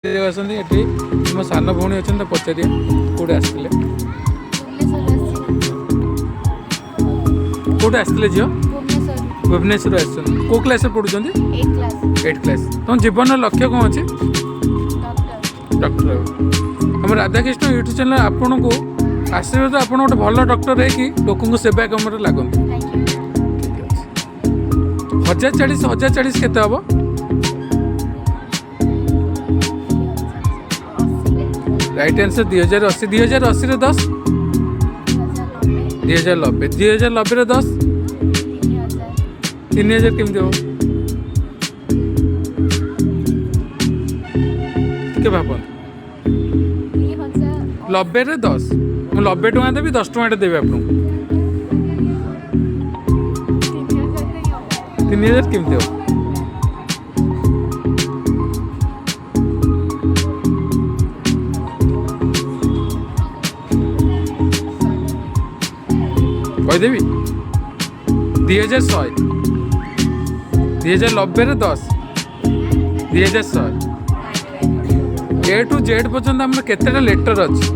आसती मो सान भौणी अच्छा पचारे कौटे आसते कौटे आसते झील भुवनेश्वर आस कौ क्लास पढ़ुं 8 क्लास तुम जीवन लक्ष्य कौन अच्छे डॉक्टर हम राधाकृष्ण यूट्यूब चैनल आपन को आशीर्वाद आप गोटे भल डॉक्टर है कि लोक सेवा कम लगती 1040 केते हम राइट आंसर 2080 2080 रे 10 2090 2090 रे 10 3000 केमती हो के भापन 90 रे 10 मु 90 टका देवी 10 टका देवी आपको 3000 केमती हो कहीदेवी 2100 2090 रे 10 2100 ए टू जेड पर्यंत आम केतेटा लेटर अच्छी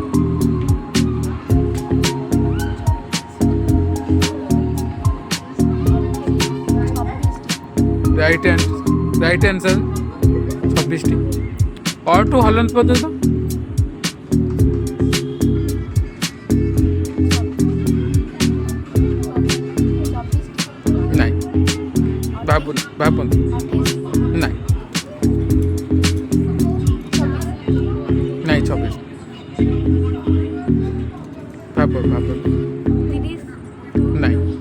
राइट आंसर 26 और टू हलन पर्यंत बाबन नहीं 26 बाबन नहीं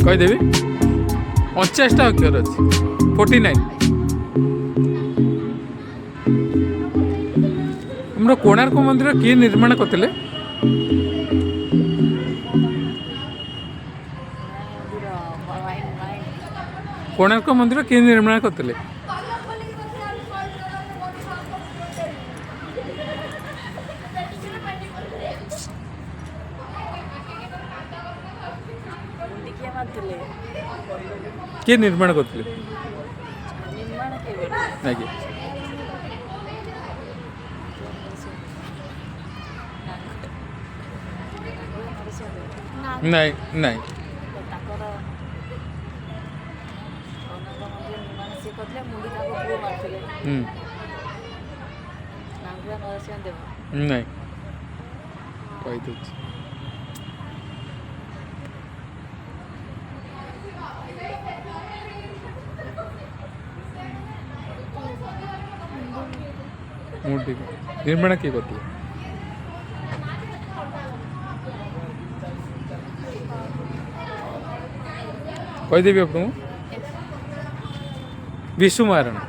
कहीदेवी 50टा अक्षर अच्छी 49 हम कोणार्क मंदिर किए निर्माण करते कोणार्क मंदिर किए निर्माण करते किए निर्माण करते नहीं नहीं नहीं कही मूर्ति निर्माण किए करते कहीदेवी आपको विशु महाराणा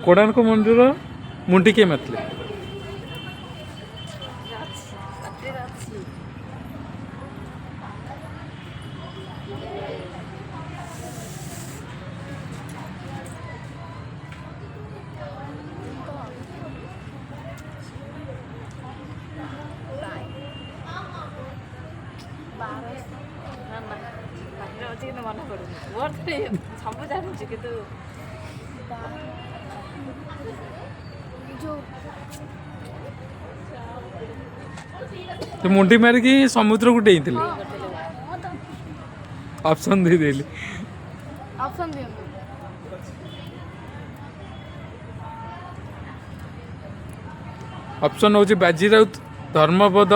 कोणार्क मंदिर मुंडी किए मारते सब जानी कि तो मुंडी मारिकी समुद्र को डेई ऑप्शन दे देली ऑप्शन हूँ बाजीराउत धर्मपद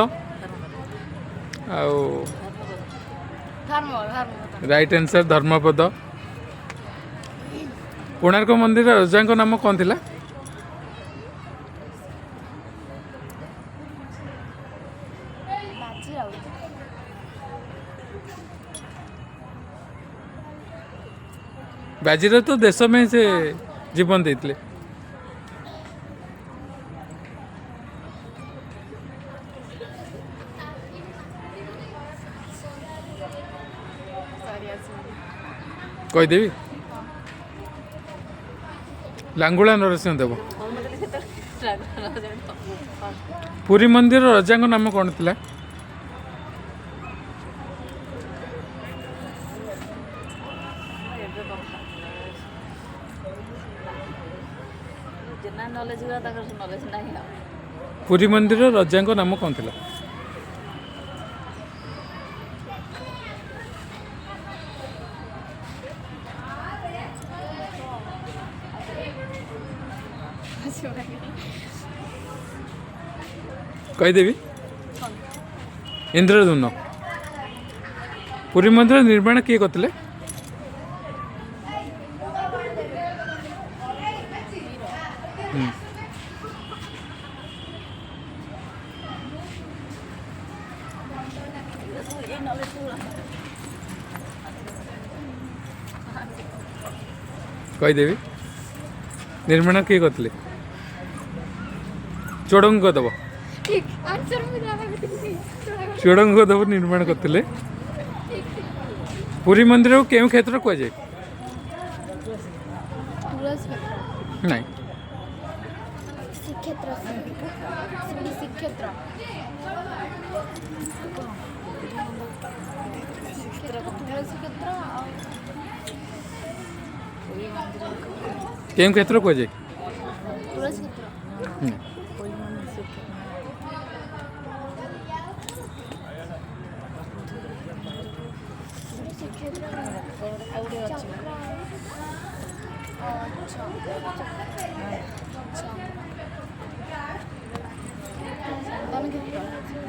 राइट आंसर धर्मपद कोणार्क मंदिर राजा नाम कौन थिला बाजीराव तो देश में से जीवन देते। कहीदेवी लांगुला नरसिंह देव। पुरी मंदिर रजा नाम कौन थी? पुरी मंदिर रजा नाम कौन थी? कहीदेवी इंद्रद्युम्न। पुरी मंदिर निर्माण किए करते? कहीदेवी निर्माण किए करते? चोड़ंग देव। चोड़ंग देव निर्माण करते। पुरी मंदिर को केउं क्षेत्र कह जाए? नहीं केउं क्षेत्र कह जाए?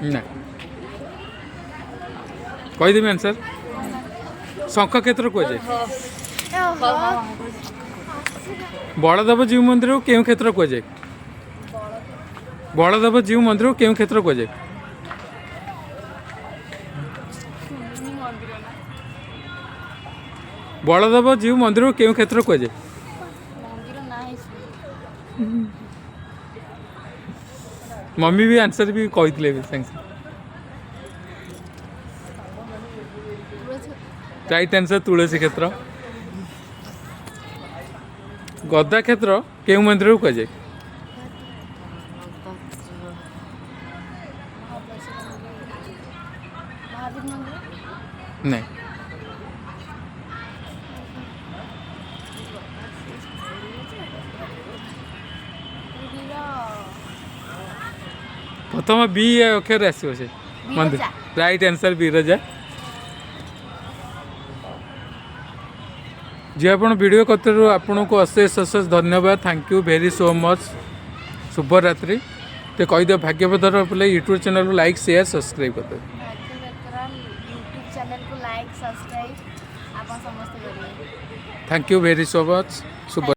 ना कहीदेवी आंसर शंख क्षेत्र कह जाए? बलदेव जीव मंदिर को केउं क्षेत्र कह जाए? बलदेव जीव मंदिर को केउं क्षेत्र कह जाए? बलदेव जीव मंदिर को केउं क्षेत्र कह जाए? मम्मी भी आंसर भी कहते राइट आंसर तुलसी क्षेत्र। गदा क्षेत्र केउं मंदिर को कह जाए? नहीं प्रथम बी अक्षर आसो से मंदिर। Right answer Biraja. जी आप वीडियो करते आपन को अशेष अशेष धन्यवाद। Thank you very so much. शुभ रात्रि। तो कहीदे भाग्यवधर पे यूट्यूब चैनल को लाइक शेयर सब्सक्राइब कर दे। यूट्यूब चैनल को लाइक सब्सक्राइब आप समस्त करिए। Thank you very so much. Shubh